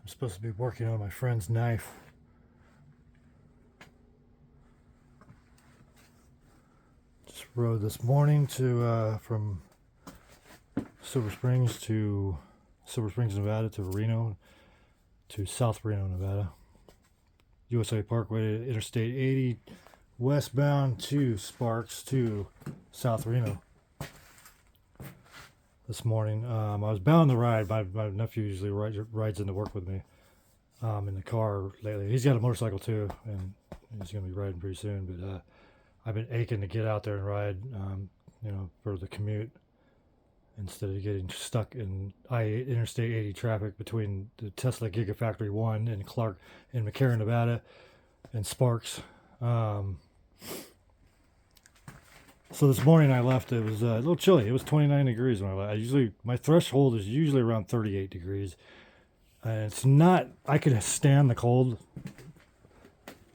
I'm supposed to be working on my friend's knife. Just rode this morning to from Silver Springs, Nevada to Reno, to South Reno, Nevada. USA Parkway to Interstate 80, westbound to Sparks to South Reno. This morning, I was bound to ride. My nephew usually rides into work with me in the car lately. He's got a motorcycle too, and he's going to be riding pretty soon. But I've been aching to get out there and ride, for the commute instead of getting stuck in Interstate 80 traffic between the Tesla Gigafactory 1 and Clark in McCarran, Nevada, and Sparks. So this morning I left. It was a little chilly. It was 29 degrees when I left. My threshold is usually around 38 degrees. And it's not. I could stand the cold.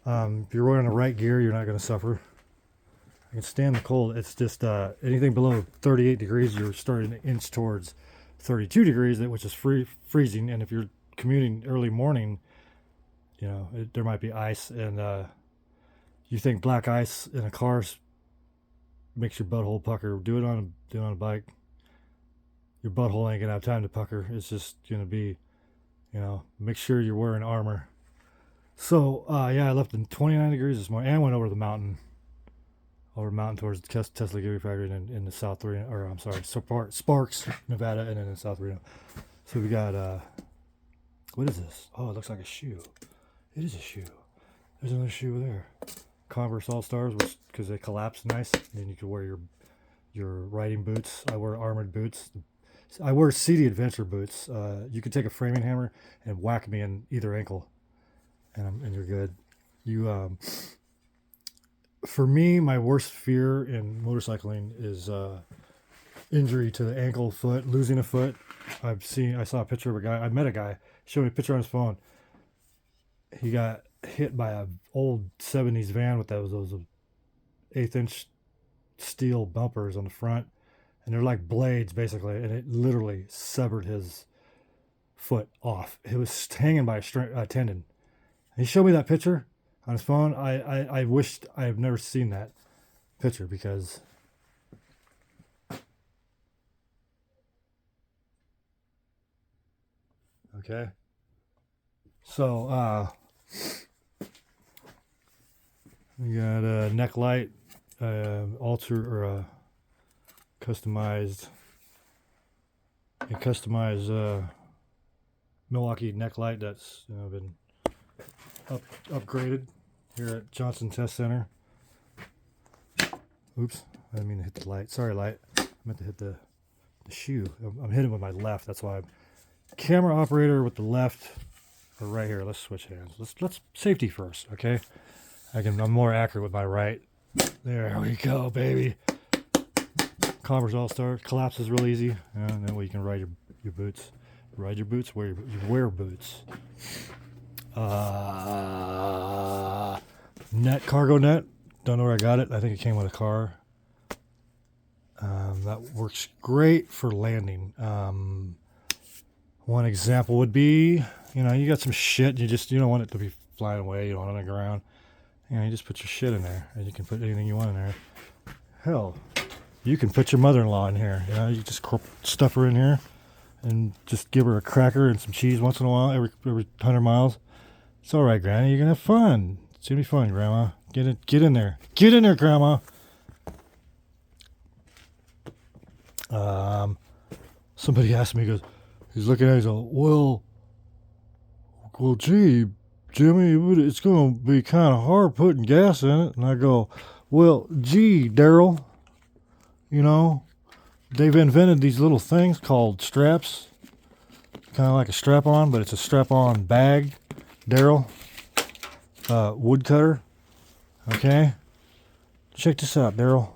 If you're wearing the right gear, you're not going to suffer. I can stand the cold. It's just anything below 38 degrees, you're starting to inch towards 32 degrees, which is freezing. And if you're commuting early morning, there might be ice, and you think black ice in a car makes your butthole pucker. Do it on a bike. Your butthole ain't gonna have time to pucker. It's just gonna be, make sure you're wearing armor. So I left in 29 degrees this morning, and went over the mountain towards the Tesla Gigafactory in the South Reno, or I'm sorry, Sparks, Nevada, and then in South Reno. So we got what is this? Oh, it looks like a shoe. It is a shoe. There's another shoe there. Converse All Stars, because they collapse nice, and then you can wear your riding boots. I wear armored boots. I wear CD Adventure boots. You can take a framing hammer and whack me in either ankle, and you're good. For me, my worst fear in motorcycling is injury to the ankle, foot, losing a foot. I saw a picture of a guy. I met a guy. Showed me a picture on his phone. He got hit by an old 70s van with those 1/8-inch steel bumpers on the front, and they're like blades basically, and it literally severed his foot off. It was hanging by a tendon. And he showed me that picture on his phone. I wished I had never seen that picture, because okay. So we got a neck light, customized Milwaukee neck light that's been upgraded here at Johnson Test Center. Oops, I didn't mean to hit the light. Sorry, light. I meant to hit the shoe. I'm hitting with my left. That's why I'm camera operator with the left. Or right here. Let's switch hands. Let's safety first, okay? I'm more accurate with my right. There we go, baby. Converse All Star collapses real easy, and that way you can ride your boots. Ride your boots. You wear boots. Net cargo net. Don't know where I got it. I think it came with a car. That works great for landing. One example would be, you got some shit. You don't want it to be flying away. You don't want it on the ground. You just put your shit in there, and you can put anything you want in there. Hell, you can put your mother-in-law in here. You just stuff her in here, and just give her a cracker and some cheese once in a while, every 100 miles. It's all right, Granny. You're gonna have fun. It's gonna be fun, Grandma. Get in there. Get in there, Grandma. Somebody asked me, he's looking at it, he's like, well, gee, Jimmy, it's going to be kind of hard putting gas in it. And I go, well, gee, Daryl, they've invented these little things called straps, kind of like a strap-on, but it's a strap-on bag, Daryl, woodcutter, okay? Check this out, Daryl.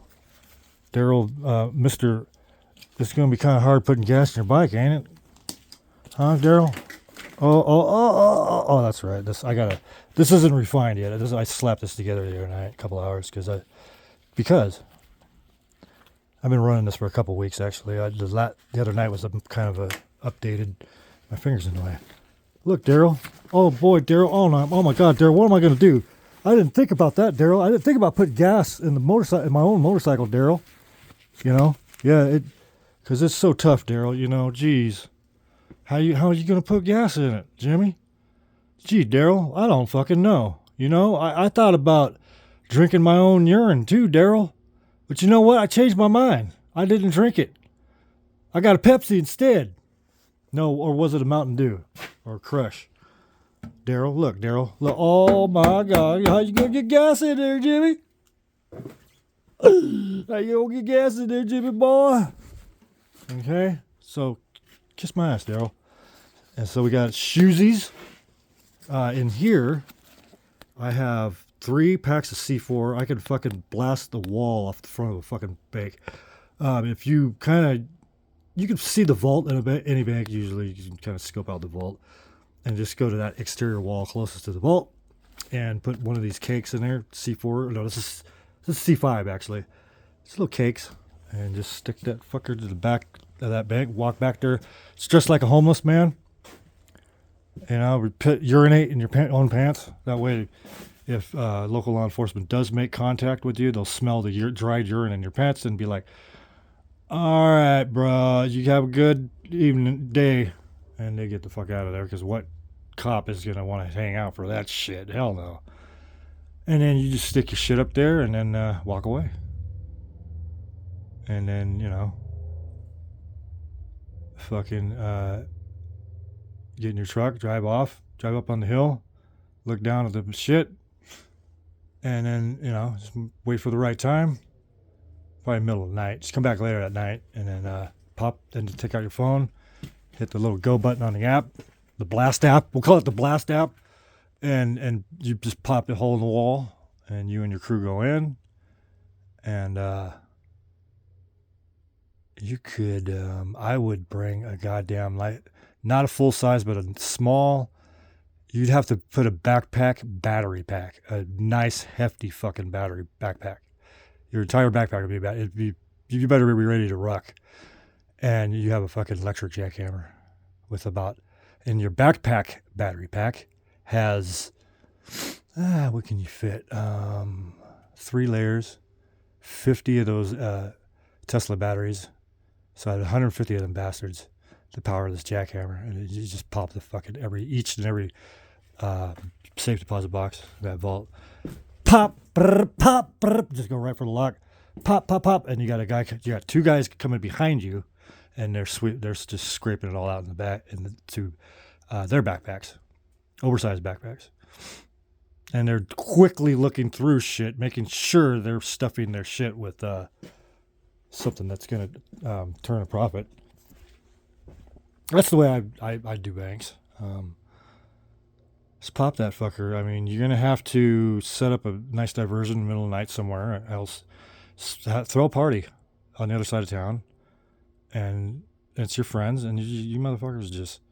Mr. It's going to be kind of hard putting gas in your bike, ain't it? Huh, Daryl? Oh, that's right. This isn't refined yet. I slapped this together the other night, a couple hours, because I've been running this for a couple weeks, actually. The other night was kind of updated. My finger's in the way. Look, Daryl. Oh boy, Daryl. Oh no. Oh my God, Daryl. What am I gonna do? I didn't think about that, Daryl. I didn't think about putting gas in the motorcycle, in my own motorcycle, Daryl. You know? Yeah, because it's so tough, Daryl. You know, geez. How are you gonna put gas in it, Jimmy? Gee, Daryl, I don't fucking know. You know, I thought about drinking my own urine too, Daryl. But you know what? I changed my mind. I didn't drink it. I got a Pepsi instead. No, or was it a Mountain Dew? Or Crush? Daryl, look, Daryl. Look, oh my God. How you gonna get gas in there, Jimmy? How you gonna get gas in there, Jimmy boy? Okay, so kiss my ass, Daryl. And so we got shoesies. In here, I have 3 packs of C4. I could fucking blast the wall off the front of a fucking bank. If you you can see the vault in any bank. Usually, you can kind of scope out the vault and just go to that exterior wall closest to the vault and put one of these cakes in there. C4. No, this is C5 actually. It's little cakes, and just stick that fucker to the back of that bank. Walk back there. It's just like a homeless man. You know, urinate in your own pants. That way, if local law enforcement does make contact with you, they'll smell the dried urine in your pants and be like, all right, bro, you have a good day. And they get the fuck out of there, because what cop is going to want to hang out for that shit? Hell no. And then you just stick your shit up there and then walk away. And then, you know, fucking get in your truck, drive up on the hill, look down at the shit, and then, you know, just wait for the right time. Probably middle of the night. Just come back later at night, and then then take out your phone, hit the little go button on the app, the blast app. We'll call it the blast app, and you just pop the hole in the wall, and you and your crew go in, and you could. I would bring a goddamn not a full size, but a small. You'd have to put a battery pack, a nice hefty fucking battery backpack. Your entire backpack would be bad. You better be ready to ruck. And you have a fucking electric jackhammer and your backpack battery pack has, what can you fit? 3 layers, 50 of those Tesla batteries. So I had 150 of them bastards to power this jackhammer. And you just pop the fucking each and every safe deposit box, that vault. Pop, brr, pop, brr, just go right for the lock. Pop, pop, pop, and you got 2 guys coming behind you, and they're just scraping it all out in the back into their backpacks, oversized backpacks, and they're quickly looking through shit, making sure they're stuffing their shit with something that's gonna turn a profit. That's the way I do banks. Just pop that fucker. I mean, you're going to have to set up a nice diversion in the middle of the night somewhere, else throw a party on the other side of town, and it's your friends, and you motherfuckers just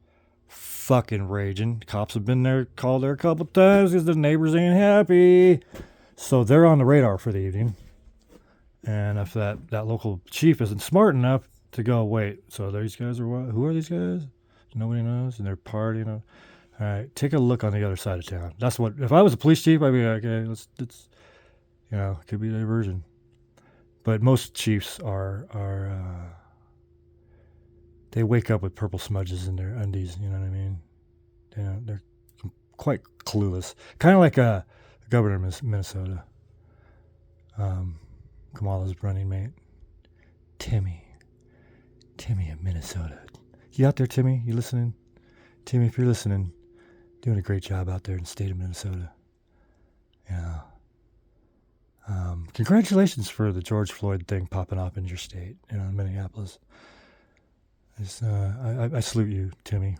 fucking raging. Cops have been there, called there a couple times because the neighbors ain't happy. So they're on the radar for the evening. And if that local chief isn't smart enough to go, wait, so these guys are what? Who are these guys? Nobody knows, and they're partying. All right, take a look on the other side of town. That's what, if I was a police chief, I'd be like, okay, let's you know, it could be a diversion. But most chiefs are they wake up with purple smudges in their undies, you know what I mean? They're quite clueless. Kind of like a governor of Minnesota. Kamala's running mate. Timmy of Minnesota. You out there, Timmy? You listening? Timmy, if you're listening, doing a great job out there in the state of Minnesota. Yeah. Congratulations for the George Floyd thing popping up in your state, in Minneapolis. I salute you, Timmy.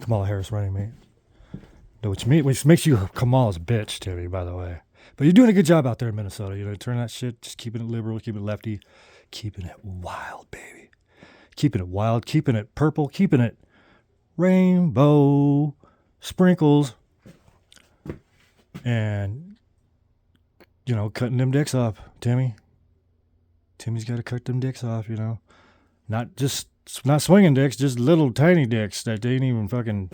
Kamala Harris running mate. Which makes you Kamala's bitch, Timmy, by the way. But you're doing a good job out there in Minnesota. Turn that shit, just keeping it liberal, keeping it lefty, keeping it wild, baby. Keeping it wild, keeping it purple, keeping it rainbow sprinkles. And, cutting them dicks off, Timmy. Timmy's got to cut them dicks off, Not just not swinging dicks, just little tiny dicks that they ain't even fucking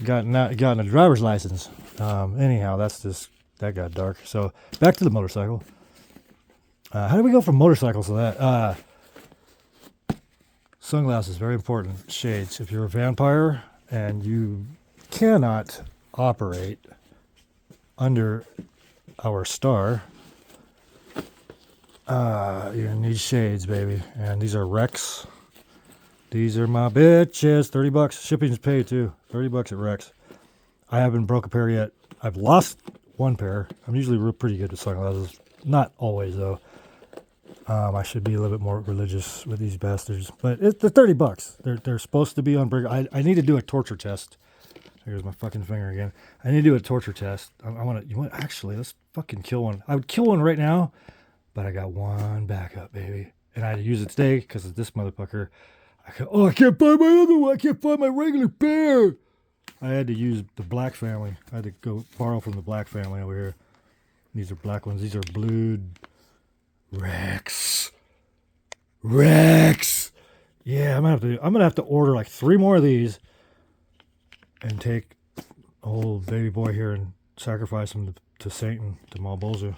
gotten a driver's license. Anyhow, that got dark. So back to the motorcycle. How do we go from motorcycles to that? Sunglasses, very important. Shades. If you're a vampire and you cannot operate under our star, you're gonna need shades, baby. And these are Rex. These are my bitches. $30. Shipping's paid too. $30 at Rex. I haven't broke a pair yet. I've lost one pair. I'm usually pretty good with sunglasses. Not always though. I should be a little bit more religious with these bastards, but they're $30. They're supposed to be on break. I need to do a torture test. Here's my fucking finger again. I need to do a torture test. I want to. You want actually? Let's fucking kill one. I would kill one right now, but I got one backup, baby, and I had to use it today because of this motherfucker. I can't find my other one. I can't find my regular pair. I had to use the Black family. I had to go borrow from the Black family over here. These are black ones. These are blued. Rex. Yeah, I'm gonna have to order like 3 more of these and take old baby boy here and sacrifice him to Satan, to Malboza.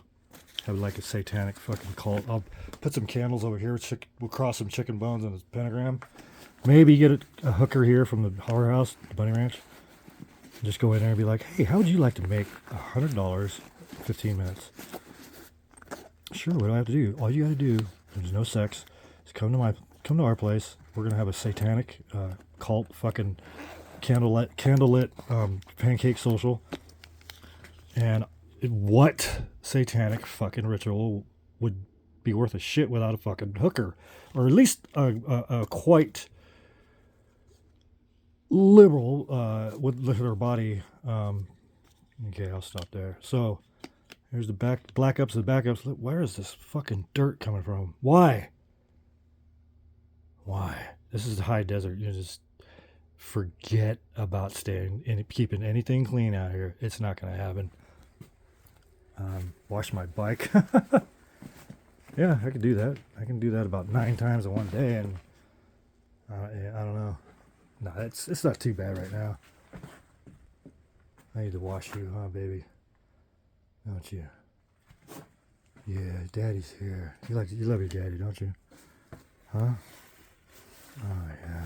Have like a satanic fucking cult. I'll put some candles over here. We'll cross some chicken bones on his pentagram. Maybe get a hooker here from the Horror House, the Bunny Ranch. Just go in there and be like, hey, how would you like to make $100 in 15 minutes? Sure, what do I have to do? All you got to do, there's no sex, is come to our place. We're gonna have a satanic cult fucking candlelit pancake social. And what satanic fucking ritual would be worth a shit without a fucking hooker, or at least a quite liberal with her body. Okay, I'll stop there. So. Here's the backups and backups. Look, where is this fucking dirt coming from? Why? This is the high desert. You just forget about keeping anything clean out here. It's not going to happen. Wash my bike. Yeah, I could do that. I can do that about 9 times in one day, and I don't know. No, it's not too bad right now. I need to wash you, huh, baby? Don't you? Yeah, Daddy's here. You love your daddy, don't you? Huh? Oh yeah.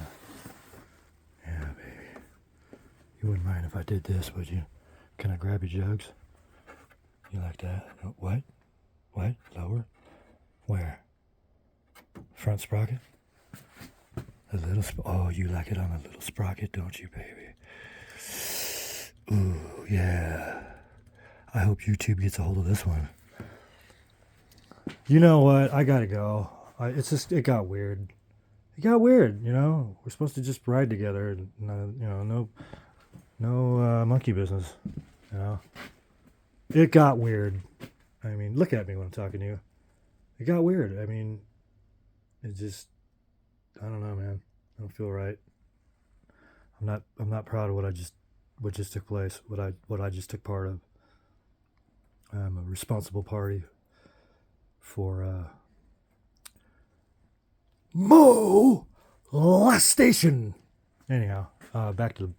Yeah, baby. You wouldn't mind if I did this, would you? Can I grab your jugs? You like that? What? What? Lower? Where? Front sprocket? A little oh, you like it on a little sprocket, don't you, baby? Ooh, yeah. I hope YouTube gets a hold of this one. You know what? I gotta go. It got weird. It got weird, you know? We're supposed to just ride together and, no monkey business, you know? It got weird. I mean, look at me when I'm talking to you. It got weird. I mean, it just, I don't know, man. I don't feel right. I'm not proud of what just took place, what I just took part of. I'm a responsible party for molestation. Anyhow, back to the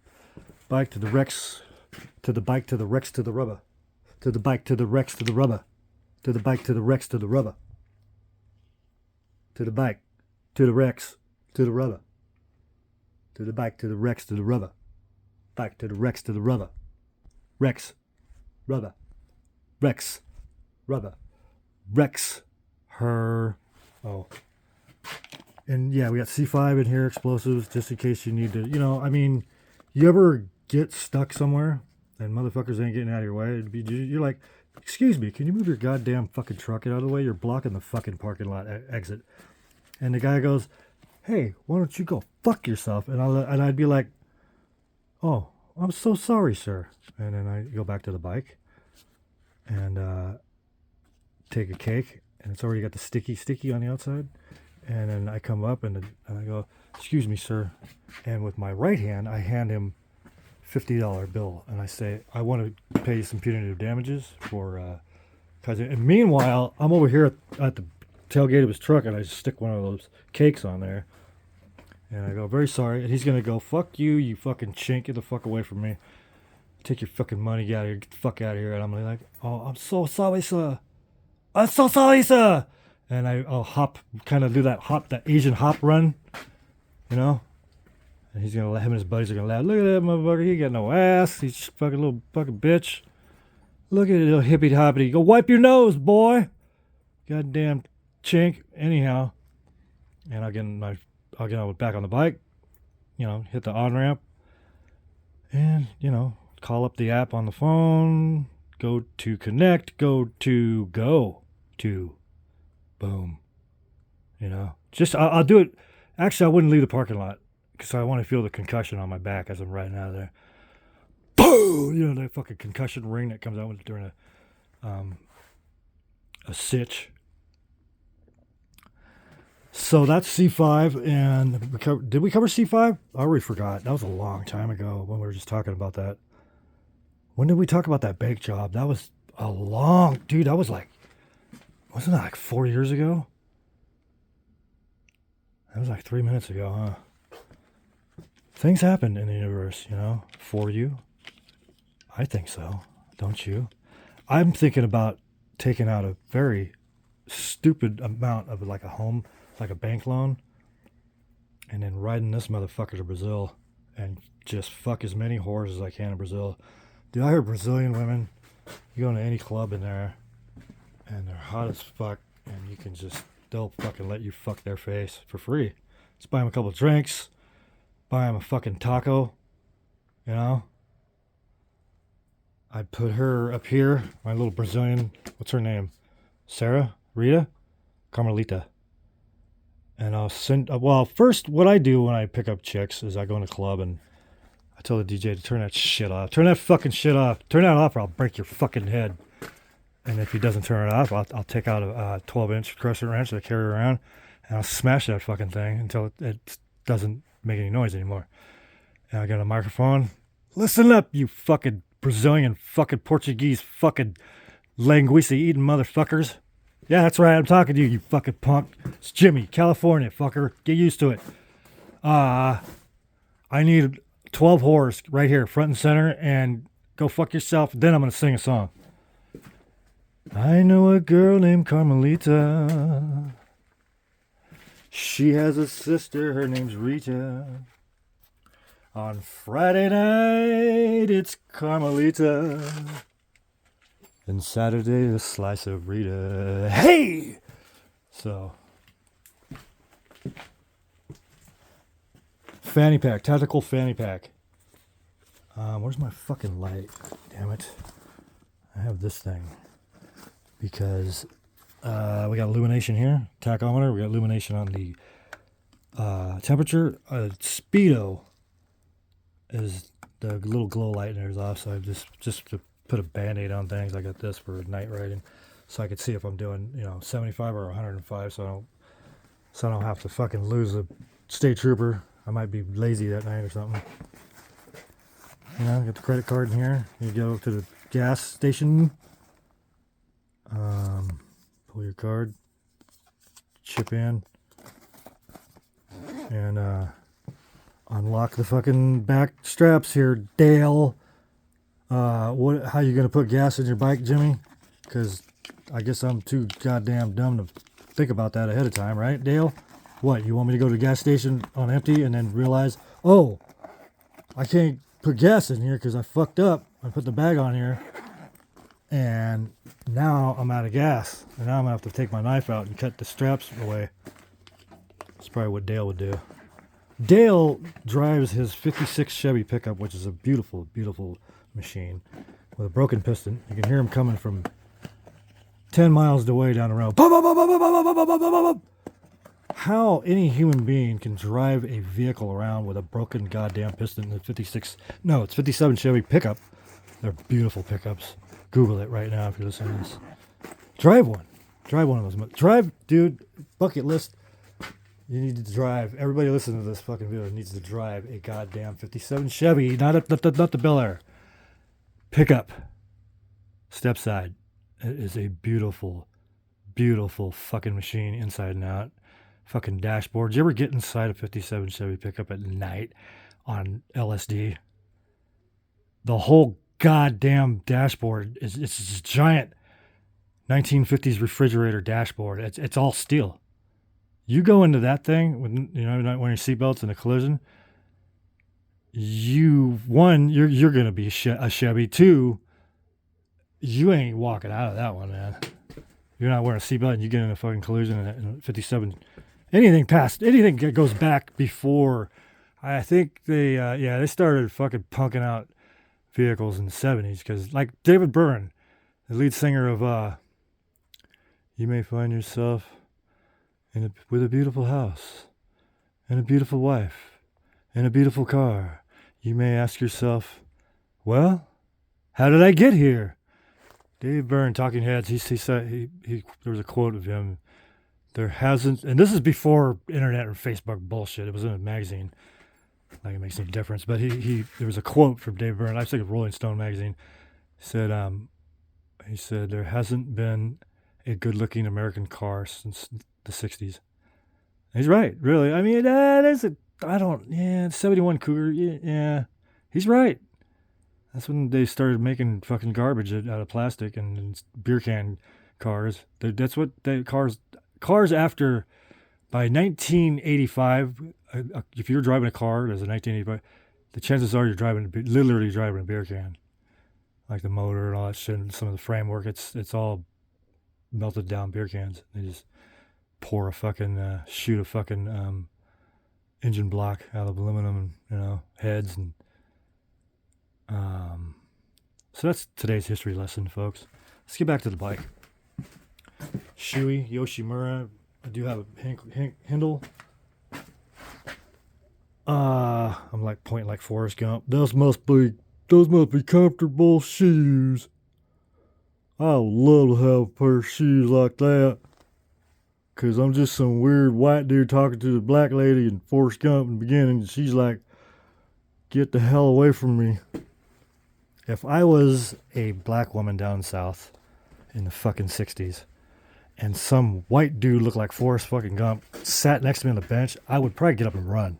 bike, to the Rex, to the bike, to the Rex, to the rubber, to the bike, to the Rex, to the rubber, to the bike, to the Rex, to the rubber, to the bike, to the Rex, to the rubber, to the bike, to the Rex, to the rubber, bike, to the Rex, to the rubber, Rex, rubber. Rex, rubber, Rex, her, oh, and yeah, we got C5 in here, explosives, just in case you need to, I mean, you ever get stuck somewhere and motherfuckers ain't getting out of your way? You're like, excuse me, can you move your goddamn fucking truck out of the way? You're blocking the fucking parking lot exit. And the guy goes, hey, why don't you go fuck yourself? And I'd be like, oh, I'm so sorry, sir. And then I go back to the bike. And take a cake, and it's already got the sticky on the outside. And then I come up and I go, excuse me, sir. And with my right hand, I hand him $50 bill, and I say, I want to pay you some punitive damages for. And meanwhile, I'm over here at the tailgate of his truck, and I just stick one of those cakes on there, And I go, very sorry. And he's going to go, fuck you, you fucking chink. Get the fuck away from me. Take your fucking money, get out of here. Get the fuck out of here. And I'm like, oh, I'm so sorry, sir. I'm so sorry, sir. And I'll hop, kind of do that hop, that Asian hop run, you know? And he's going to let him and his buddies are going to laugh. Look at that motherfucker. He got no ass. He's just fucking little fucking bitch. Look at it, little hippie hoppity. Go wipe your nose, boy. Goddamn chink. Anyhow. And I'll get back on the bike, you know, hit the on ramp, and, you know, call up the app on the phone, go to connect, go to boom, you know, just, I'll do it. Actually, I wouldn't leave the parking lot because I want to feel the concussion on my back as I'm riding out of there. Boom! You know, that fucking concussion ring that comes out during a sitch. So that's C5, and did we cover C5? I already forgot. That was a long time ago when we were just talking about that. When did we talk about that bank job? That was dude, that was like, wasn't that like 4 years ago? That was like 3 minutes ago, huh? Things happen in the universe, you know, for you. I think so, don't you? I'm thinking about taking out a very stupid amount of like a bank loan, and then riding this motherfucker to Brazil and just fuck as many whores as I can in Brazil. Dude, I heard Brazilian women, you go into any club in there and they're hot as fuck, and they'll fucking let you fuck their face for free. Just buy them a couple of drinks, buy them a fucking taco, you know? I put her up here, my little Brazilian, what's her name? Sarah? Rita? Carmelita. And I'll first, what I do when I pick up chicks is I go in a club and I tell the DJ to turn that shit off. Turn that fucking shit off. Turn that off or I'll break your fucking head. And if he doesn't turn it off, I'll take out a 12-inch crescent wrench that I carry around, and I'll smash that fucking thing until it doesn't make any noise anymore. And I got a microphone. Listen up, you fucking Brazilian fucking Portuguese fucking linguiça eating motherfuckers. Yeah, that's right. I'm talking to you, you fucking punk. It's Jimmy, California, fucker. Get used to it. I need 12 whores right here, front and center, and go fuck yourself. Then I'm going to sing a song. I know a girl named Carmelita. She has a sister, her name's Rita. On Friday night, it's Carmelita. And Saturday, a slice of Rita. Hey! So, fanny pack, tactical fanny pack. Where's my fucking light? Damn it. I have this thing. Because we got illumination here, tachometer. We got illumination on the temperature. Speedo is the little glow light in there is off. So I just to put a Band-Aid on things. I got this for night riding, so I could see if I'm doing 75 or 105. So I don't have to fucking lose a state trooper. I might be lazy that night or something. Got the credit card in here. You go to the gas station. Pull your card, chip in, and unlock the fucking back straps here, Dale. How you gonna put gas in your bike, Jimmy? Because I guess I'm too goddamn dumb to think about that ahead of time, right, Dale? What, you want me to go to the gas station on empty and then realize, oh, I can't put gas in here because I fucked up. I put the bag on here. And now I'm out of gas. And now I'm going to have to take my knife out and cut the straps away. That's probably what Dale would do. Dale drives his 56 Chevy pickup, which is a beautiful, beautiful machine, with a broken piston. You can hear him coming from 10 miles away down the road. How any human being can drive a vehicle around with a broken goddamn piston in the it's 57 Chevy pickup. They're beautiful pickups. Google it right now if you're listening to this. Drive one. Drive one of those. Dude, bucket list. You need to drive. Everybody listening to this fucking video needs to drive a goddamn 57 Chevy, not the Bel Air. Pickup. Step side. It is a beautiful, beautiful fucking machine inside and out. fucking dashboard. Did you ever get inside a 57 Chevy pickup at night on LSD? The whole goddamn dashboard it's this giant 1950s refrigerator dashboard. It's all steel. You go into that thing with not wearing your seatbelts in a collision. You're gonna be a Chevy. Two, you ain't walking out of that one, man. You're not wearing a seatbelt and you get in a fucking collision in a 57. Anything that goes back before, I think they started fucking punking out vehicles in the 70s, because like David Byrne, the lead singer of You May Find Yourself with a beautiful house and a beautiful wife and a beautiful car. You may ask yourself, well, how did I get here? Dave Byrne, Talking Heads, he said there was a quote of him. There hasn't, and this is before internet or Facebook bullshit. It was in a magazine. Like it makes any difference, but there was a quote from Dave Byrne. I think of Rolling Stone magazine. He said there hasn't been a good-looking American car since the '60s. He's right, really. I mean, there's a 71 Cougar. Yeah, he's right. That's when they started making fucking garbage out of plastic and beer can cars. That's what cars after, by 1985, if you're driving a car as a 1985, the chances are you're literally driving a beer can. Like the motor and all that shit and some of the framework, it's all melted down beer cans. They just shoot a fucking engine block out of aluminum and, heads and so that's today's history lesson, folks. Let's get back to the bike. Shui Yoshimura. I do have a handle. I'm like pointing like Forrest Gump. Those must be comfortable shoes. I would love to have a pair of shoes like that. Cause I'm just some weird white dude talking to the black lady in Forrest Gump in the beginning. And she's like, get the hell away from me. If I was a black woman down south in the fucking 60s and some white dude looked like Forrest fucking Gump sat next to me on the bench, I would probably get up and run.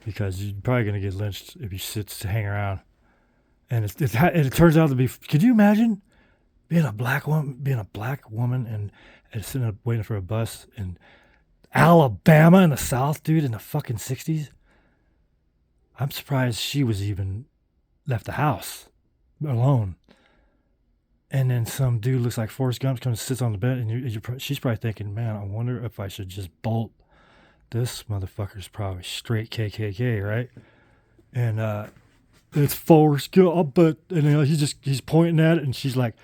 Because you're probably going to get lynched if you hang around. And it turns out to be, could you imagine being a black woman and sitting up waiting for a bus in Alabama in the South, dude, in the fucking 60s? I'm surprised she was even left the house alone. And then some dude looks like Forrest Gump comes and sits on the bed, and she's probably thinking, man, I wonder if I should just bolt. This motherfucker's probably straight KKK, right? And it's Forrest Gump, but he's pointing at it, and she's like,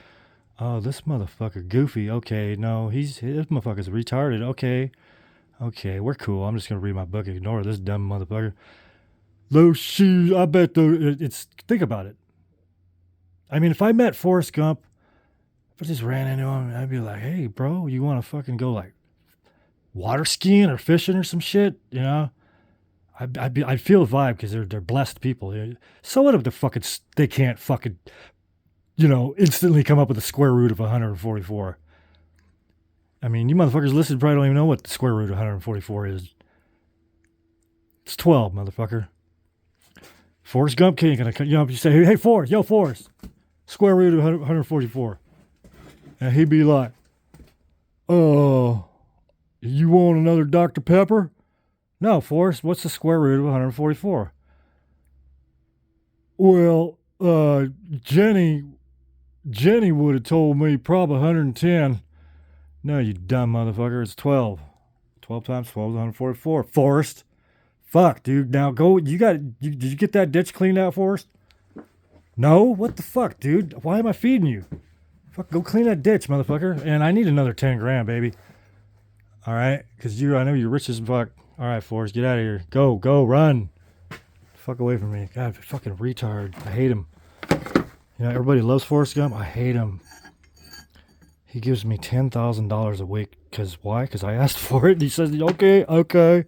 oh, this motherfucker goofy. Okay, no, this motherfucker's retarded. Okay, we're cool. I'm just gonna read my book and ignore this dumb motherfucker. Those shoes, I bet think about it. I mean, if I met Forrest Gump, if I just ran into him, I'd be like, hey, bro, you want to fucking go like water skiing or fishing or some shit, I'd feel the vibe because they're blessed people. So what if they can't fucking, instantly come up with the square root of 144? I mean, you motherfuckers listening probably don't even know what the square root of 144 is. It's 12, motherfucker. Forrest Gump ain't gonna come. If you say, hey, Forrest, square root of 144. And he'd be like, oh, you want another Dr. Pepper? No, Forrest, what's the square root of 144? Well, Jenny would have told me probably 110. No, you dumb motherfucker, it's 12. 12 times 12 is 144. Forrest. Fuck, dude. Now go. Did you get that ditch cleaned out, Forrest? No? What the fuck, dude? Why am I feeding you? Fuck, go clean that ditch, motherfucker. And I need another 10 grand, baby. All right? Because I know you're rich as fuck. All right, Forrest, get out of here. Go, run. Fuck away from me. God, fucking retard. I hate him. Everybody loves Forrest Gump. I hate him. He gives me $10,000 a week. Because why? Because I asked for it. And he says, okay.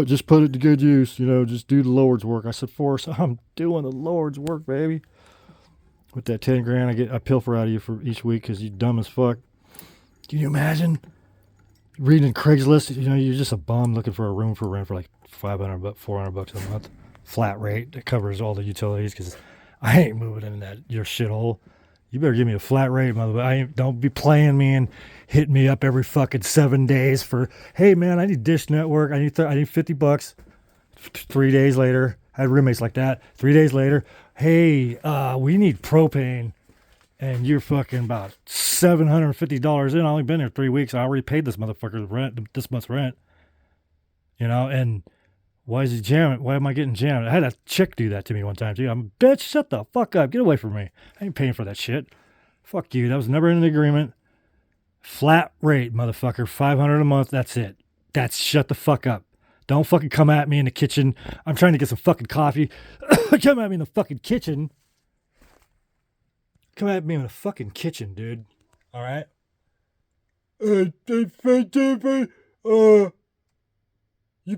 Just put it to good use. Just do the Lord's work. I said, Forrest, I'm doing the Lord's work, baby. With that 10 grand I pilfer out of you for each week because you dumb as fuck. Can you imagine? reading Craigslist, you're just a bum looking for a room for rent for like $500, $400 a month, flat rate that covers all the utilities. Because I ain't moving in that your shithole. You better give me a flat rate, motherfucker. Don't be playing me and hitting me up every fucking 7 days for, hey man, I need Dish Network. I need $50. 3 days later, I had roommates like that. 3 days later, hey, we need propane. And you're fucking about $750 in. I only been here 3 weeks. I already paid this motherfucker's rent, this month's rent. And why is he jamming? Why am I getting jammed? I had a chick do that to me one time too. I'm, bitch, shut the fuck up. Get away from me. I ain't paying for that shit. Fuck you. That was never in the agreement. Flat rate, motherfucker. $500 a month. That's it. Shut the fuck up. Don't fucking come at me in the kitchen. I'm trying to get some fucking coffee. Come at me in the fucking kitchen. Come at me in the fucking kitchen, dude. All right? You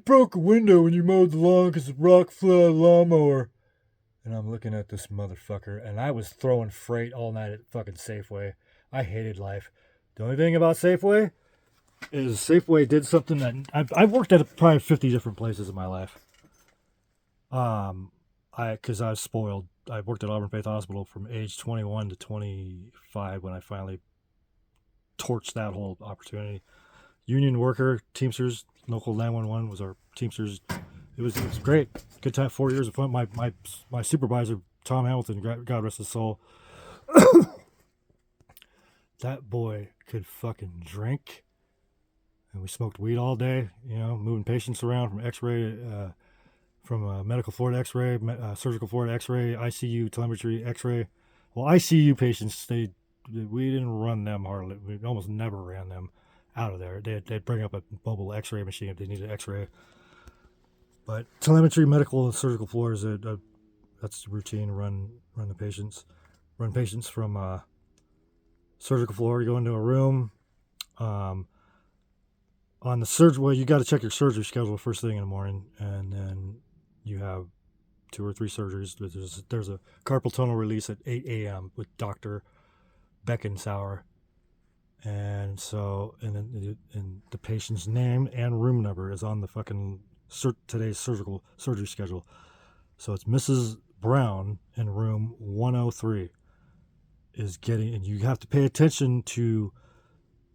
broke a window when you mowed the lawn because the rock flew out of the lawnmower. And I'm looking at this motherfucker, and I was throwing freight all night at fucking Safeway. I hated life. The only thing about Safeway is Safeway did something that I've worked at probably 50 different places in my life. Because I was spoiled. I worked at Auburn Faith Hospital from age 21 to 25 when I finally torched that whole opportunity. Union worker, Teamsters, local 911 was our Teamsters. It was great. Good time, 4 years of fun. My supervisor, Tom Hamilton, God rest his soul, that boy could fucking drink. And we smoked weed all day, moving patients around from x-ray, from medical floor to x-ray, surgical floor to x-ray, ICU, telemetry, x-ray. Well, ICU patients, we didn't run them hardly. We almost never ran them out of there. They'd bring up a mobile x-ray machine if they needed x-ray. But telemetry, medical, and surgical floors, that's routine. Run the patients. Run patients from surgical floor. You go into a room. On the surgery, well, you got to check your surgery schedule first thing in the morning, and then you have 2 or 3 surgeries. There's a carpal tunnel release at 8 a.m. with Dr. Beckensauer. And so, and the patient's name and room number is on the fucking today's surgery schedule. So it's Mrs. Brown in room 103 is getting, and you have to pay attention to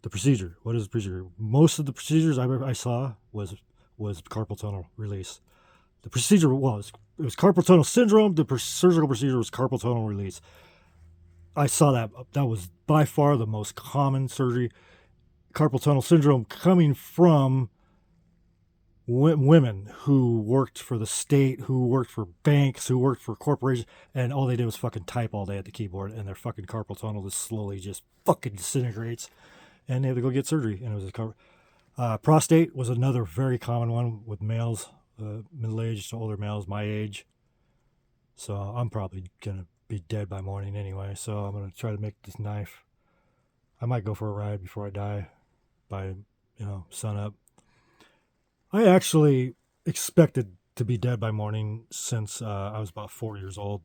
the procedure. What is the procedure? Most of the procedures I saw was carpal tunnel release. The procedure it was carpal tunnel syndrome. The surgical procedure was carpal tunnel release. I saw that. That was by far the most common surgery. Carpal tunnel syndrome coming from women who worked for the state, who worked for banks, who worked for corporations, and all they did was fucking type all day at the keyboard, and their fucking carpal tunnel just slowly just fucking disintegrates, and they had to go get surgery. And it was prostate was another very common one with males, middle-aged to older males my age. So I'm probably gonna be dead by morning anyway, so I'm gonna try to make this knife. I might go for a ride before I die by sun up. I actually expected to be dead by morning since I was about 4 years old.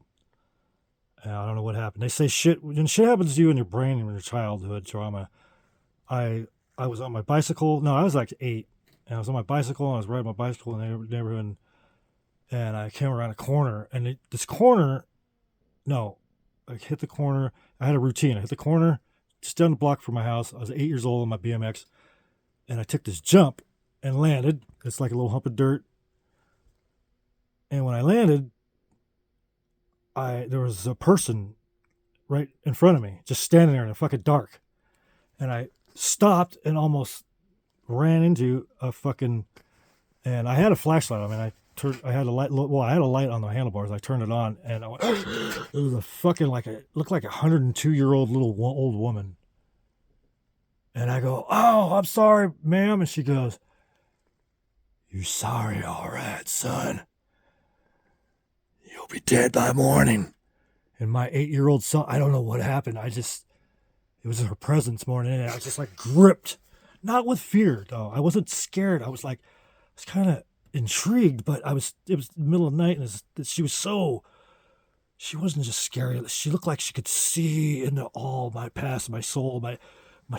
I don't know what happened. They say when shit happens to you in your brain in your childhood trauma. I was on my bicycle. No, I was like 8, and I was on my bicycle, and I was riding my bicycle in the neighborhood, and I came around a corner, and I hit the corner. I had a routine. I hit the corner just down the block from my house. I was 8 years old on my BMX, and I took this jump and landed. It's like a little hump of dirt. And when I landed, there was a person right in front of me, just standing there in the fucking dark. And I stopped and almost ran into a fucking, and I had a flashlight. I mean, I had a light. Well, I had a light on the handlebars. I turned it on, and it was a fucking looked like 102-year-old old woman. And I go, "Oh, I'm sorry, ma'am," and she goes, "You sorry, all right, son. You'll be dead by morning." And my 8-year-old son, I don't know what happened. It was her presence more than anything. I was just like gripped, not with fear though. I wasn't scared. I was kind of intrigued, but it was the middle of the night, and she wasn't just scary. She looked like she could see into all my past, my soul,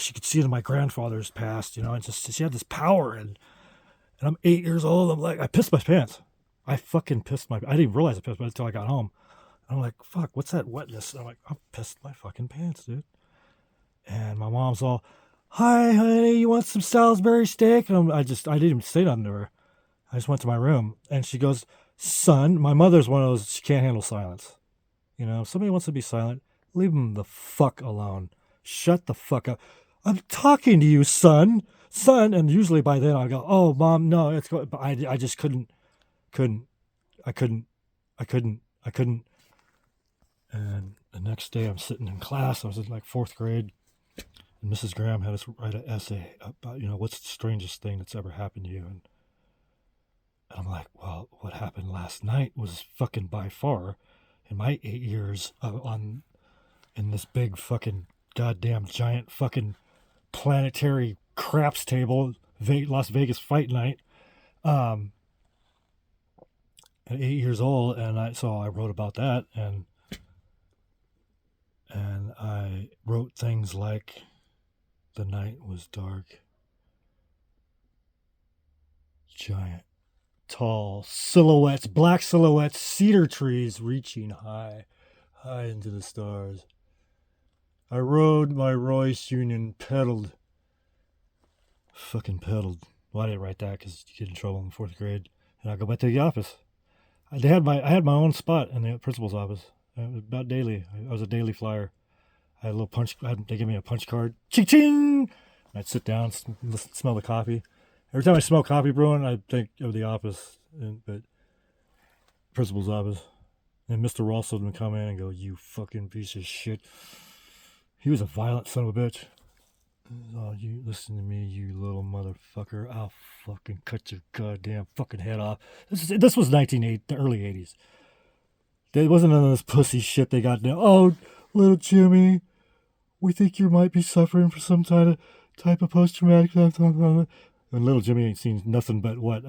she could see it in my grandfather's past, you know, and just she had this power. And I'm 8 years old. I'm like, I pissed my pants. I fucking pissed my. I didn't even realize I pissed my until I got home. I'm like, fuck, what's that wetness? And I'm like, I pissed my fucking pants, dude. And my mom's all, hi, honey, you want some Salisbury steak? And I didn't even say nothing to her. I just went to my room, and she goes, son, my mother's one of those, she can't handle silence. You know, if somebody wants to be silent, leave them the fuck alone. Shut the fuck up. I'm talking to you, son. And usually by then I go, oh, mom, no, it's good. But I just couldn't. And the next day I'm sitting in class. I was in like 4th grade. And Mrs. Graham had us write an essay about, you know, what's the strangest thing that's ever happened to you? And I'm like, well, what happened last night was fucking by far, in my 8 years in this big fucking goddamn giant fucking planetary craps table, Las Vegas fight night, at 8 years old. And so I wrote about that, and I wrote things like, the night was dark, giant, tall silhouettes, black silhouettes, cedar trees reaching high into the stars. I rode my Royce Union, fucking pedaled. Well, I didn't write that because you get in trouble in 4th grade. And I go back to the office. I had my own spot in the principal's office. About daily. I was a daily flyer. I had a little punch. They gave me a punch card. Ching ching. And I'd sit down, smell the coffee. Every time I smell coffee brewing, I think of the office, but principal's office. And Mr. Ralston would come in and go, you fucking piece of shit. He was a violent son of a bitch. Oh, you listen to me, you little motherfucker. I'll fucking cut your goddamn fucking head off. This was the early 80s. There wasn't none of this pussy shit they got now. Oh, little Jimmy, we think you might be suffering from some type of post-traumatic. And little Jimmy ain't seen nothing but what?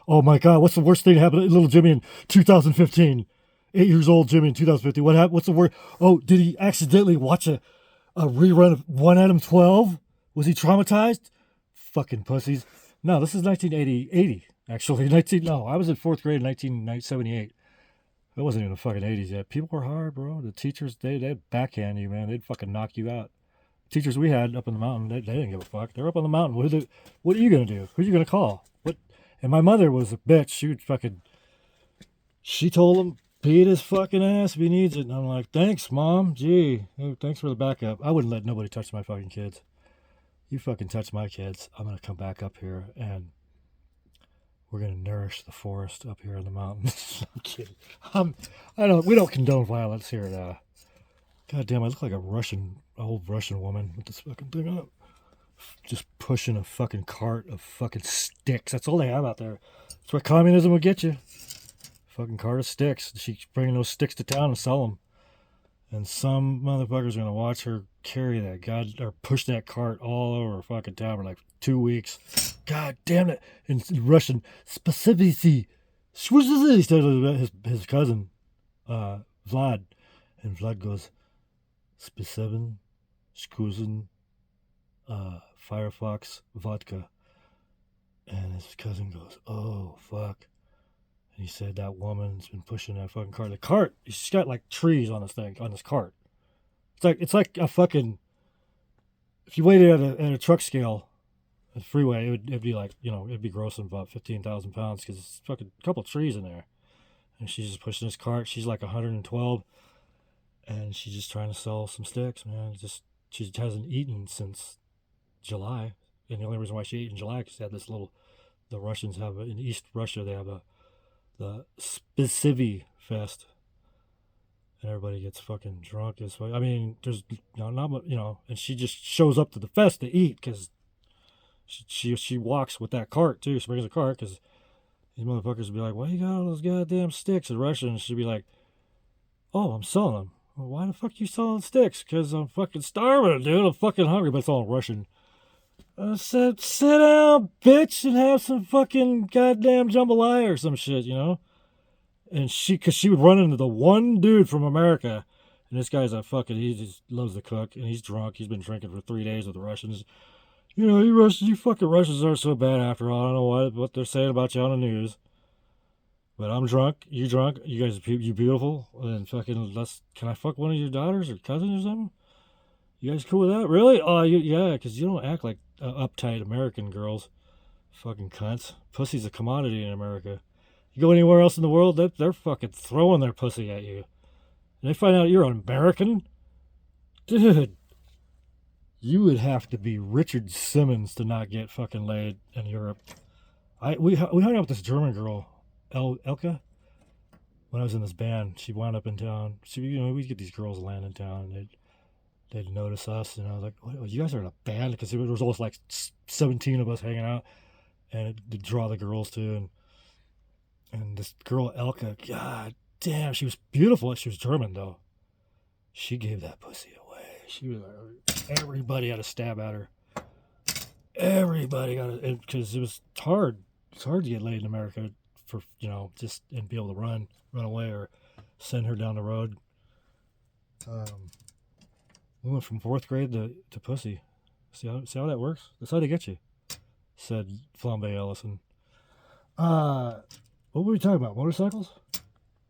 Oh my God, what's the worst thing to happen to little Jimmy in 2015? 8 years old Jimmy in 2015. What happened? What's the worst? Oh, did he accidentally watch a rerun of 1 Adam 12? Was he traumatized? Fucking pussies. No, this is 1980, actually. I was in 4th grade in 1978. It wasn't even the fucking 80s yet. People were hard, bro. The teachers, they'd backhand you, man. They'd fucking knock you out. Teachers we had up in the mountain, they didn't give a fuck. They're up on the mountain. What are you going to do? Who are you going to call? What? And my mother was a bitch. She told him, beat his fucking ass if he needs it. And I'm like, thanks, Mom. Gee, thanks for the backup. I wouldn't let nobody touch my fucking kids. You fucking touch my kids, I'm going to come back up here and we're going to nourish the forest up here in the mountains. I'm kidding. We don't condone violence here at, God damn, I look like an old Russian woman with this fucking thing up. Just pushing a fucking cart of fucking sticks. That's all they have out there. That's what communism will get you. Fucking cart of sticks. She's bringing those sticks to town and sell them. And some motherfuckers are going to watch her carry that or push that cart all over fucking town for like 2 weeks. God damn it. In Russian, specificity. He said his cousin, Vlad. And Vlad goes, Sp7, Skuzin, Firefox, vodka. And his cousin goes, oh, fuck. And he said that woman's been pushing that fucking cart. The cart, she's got like trees on this cart. It's like a fucking, if you weighed it at a truck scale, at the freeway, it'd be like, it'd be grossing about 15,000 pounds because it's fucking a couple of trees in there. And she's just pushing this cart. She's like 112. And she's just trying to sell some sticks, man. She hasn't eaten since July. And the only reason why she ate in July because they had the Russians have, in East Russia, they have the Spasivi Fest. And everybody gets fucking drunk as well. I mean, there's not much, and she just shows up to the fest to eat because she walks with that cart too. She brings a cart because these motherfuckers would be like, why you got all those goddamn sticks in Russia? And she'd be like, oh, I'm selling them. Well, why the fuck you selling sticks? Because I'm fucking starving, dude. I'm fucking hungry, but it's all in Russian. I said, sit down, bitch, and have some fucking goddamn jambalaya or some shit, And because she would run into the one dude from America, And this guy's a fucking, he just loves to cook, and he's drunk. He's been drinking for 3 days with the Russians. You know, you fucking Russians aren't so bad after all. I don't know what they're saying about you on the news. But I'm drunk. You drunk. You guys, you beautiful. And fucking, can I fuck one of your daughters or cousins or something? You guys cool with that? Really? Oh, yeah, because you don't act like uptight American girls. Fucking cunts. Pussy's a commodity in America. You go anywhere else in the world, they're fucking throwing their pussy at you. And they find out you're an American? Dude, you would have to be Richard Simmons to not get fucking laid in Europe. We hung out with this German girl, Elka, when I was in this band. She wound up in town. We'd get these girls land in town, and they'd notice us, and I was like, what, you guys are in a band? Because there was almost like 17 of us hanging out, and it'd draw the girls too. And this girl, Elka, god damn, she was beautiful. She was German, though. She gave that pussy away. She was like, everybody had a stab at her. Everybody got it, because it was hard. It's hard to get laid in America for, just and be able to run away or send her down the road. We went from 4th grade to pussy. See how that works? That's how they get you, said Flambe Ellison. What were we talking about? Motorcycles?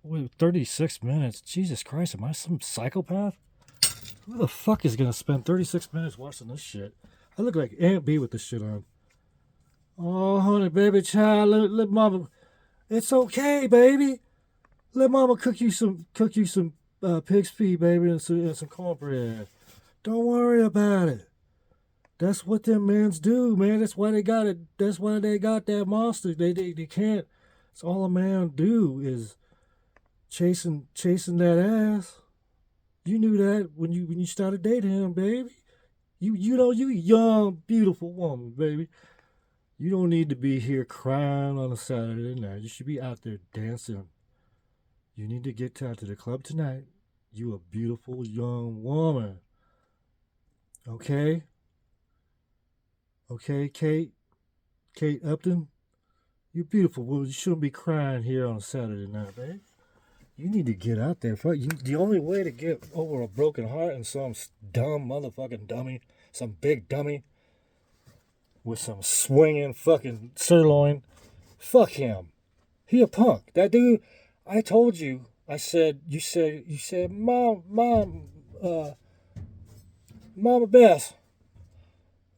Wait, 36 minutes. Jesus Christ, am I some psychopath? Who the fuck is gonna spend 36 minutes watching this shit? I look like Aunt B with this shit on. Oh, honey, baby, child, let mama. It's okay, baby. Let mama cook you some pig's feet, baby, and some cornbread. Don't worry about it. That's what them mans do, man. That's why they got it. That's why they got that monster. They can't. It's all a man do is chasing that ass. You knew that when you started dating him, baby. You young, beautiful woman, baby. You don't need to be here crying on a Saturday night. You should be out there dancing. You need to get out to the club tonight. You a beautiful young woman. Okay? Okay, Kate Upton? You're beautiful. Well, you shouldn't be crying here on a Saturday night, babe. You need to get out there. The only way to get over a broken heart and some dumb motherfucking dummy, some big dummy with some swinging fucking sirloin, fuck him. He a punk. That dude, I told you, you said, Mama Bess.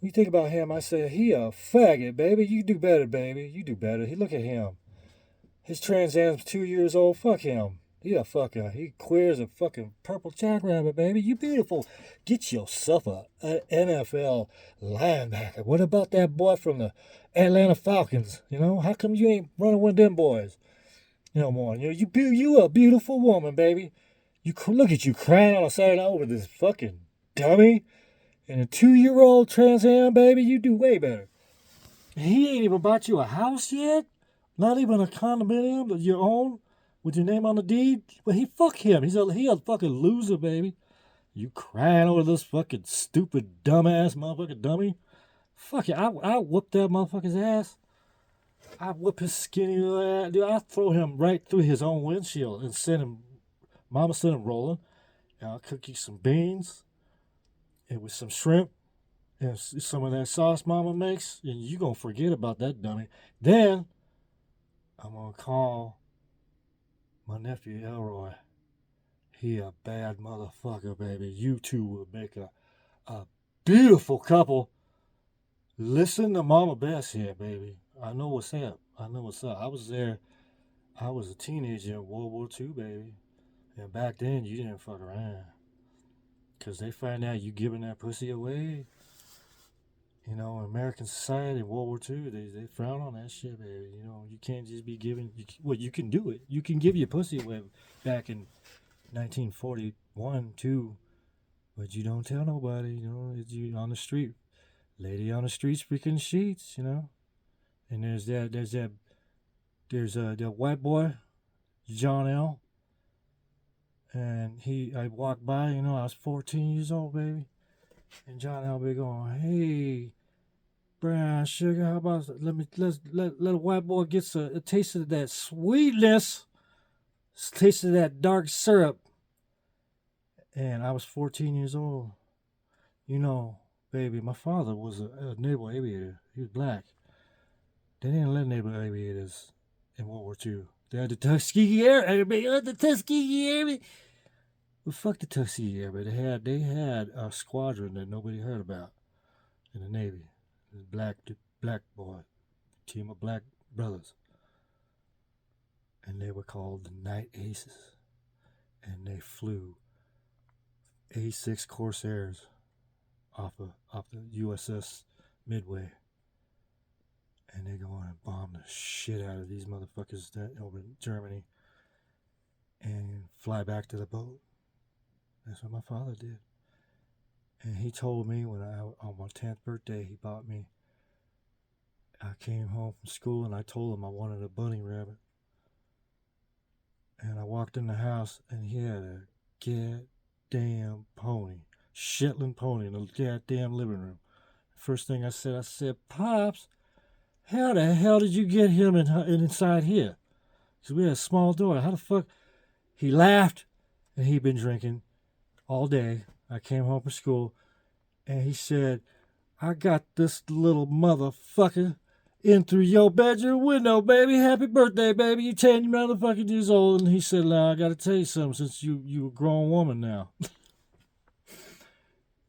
You think about him, I said, he a faggot, baby. You do better, baby. You do better. Look at him. His Trans Am's 2 years old. Fuck him. He queer as a fucking purple jackrabbit, baby. You beautiful. Get yourself a NFL linebacker. What about that boy from the Atlanta Falcons? How come you ain't running with them boys? More. You a beautiful woman, baby. Look at you crying on a Saturday night over this fucking dummy. And a 2-year-old Trans Am, baby, you do way better. He ain't even bought you a house yet? Not even a condominium of your own? With your name on the deed? Well, fuck him. He a fucking loser, baby. You crying over this fucking stupid, dumbass motherfucking dummy? Fuck it. I whoop that motherfucker's ass. I whoop his skinny little ass. Dude, I throw him right through his own windshield and Mama send him rolling. And I'll cook you some beans. And with some shrimp and some of that sauce Mama makes, and you gonna forget about that dummy. Then I'm gonna call my nephew Elroy. He a bad motherfucker, baby. You two will make a beautiful couple. Listen to Mama Bess here, baby. I know what's up. I was there. I was a teenager in World War II, baby. And back then, you didn't fuck around. Because they find out you giving that pussy away. In American society, in World War II, they frown on that shit, baby. You can't just be giving... you can do it. You can give your pussy away back in 1941, too. But you don't tell nobody, you on the street. Lady on the street freaking sheets, And there's that white boy, John L., and I walked by, I was 14 years old, baby. And John L. be going, hey, brown sugar, how about let a white boy get a taste of that sweetness, taste of that dark syrup. And I was 14 years old. You know, baby, my father was a naval aviator. He was black. They didn't let naval aviators in World War II. They had the Tuskegee Airmen. The Tuskegee Airmen. Well, fuck the Tuskegee Airmen. They had a squadron that nobody heard about in the Navy. Black boy, team of black brothers, and they were called the Night Aces, and they flew A6 Corsairs off the USS Midway, and they go on and bomb the shit out of these motherfuckers that over in Germany, and fly back to the boat. That's what my father did. And he told me when on my 10th birthday, he bought me. I came home from school and I told him I wanted a bunny rabbit. And I walked in the house and he had a goddamn pony, Shetland pony in the goddamn living room. First thing I said, Pops, how the hell did you get him inside here? Because we had a small door. How the fuck? He laughed, and he'd been drinking all day. I came home from school, and he said, I got this little motherfucker in through your bedroom window, baby. Happy birthday, baby. You 10 motherfucking years old. And he said, now, I got to tell you something since you a grown woman now.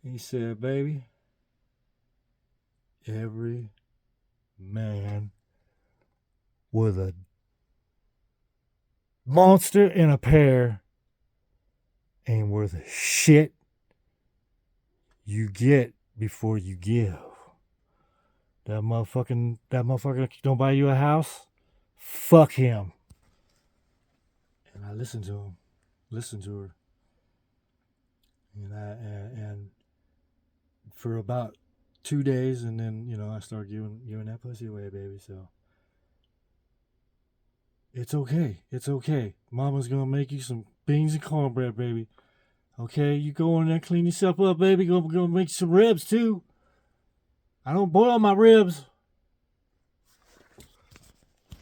He said, baby, every man with a monster in a pair ain't worth a shit you get before you give. That motherfucker don't buy you a house? Fuck him. And I listened to her. And for about 2 days, and then, I started giving that pussy away, baby, so. It's okay. Mama's gonna make you some beans and cornbread, baby. Okay, you go in there, clean yourself up, baby. Go make some ribs, too. I don't boil my ribs.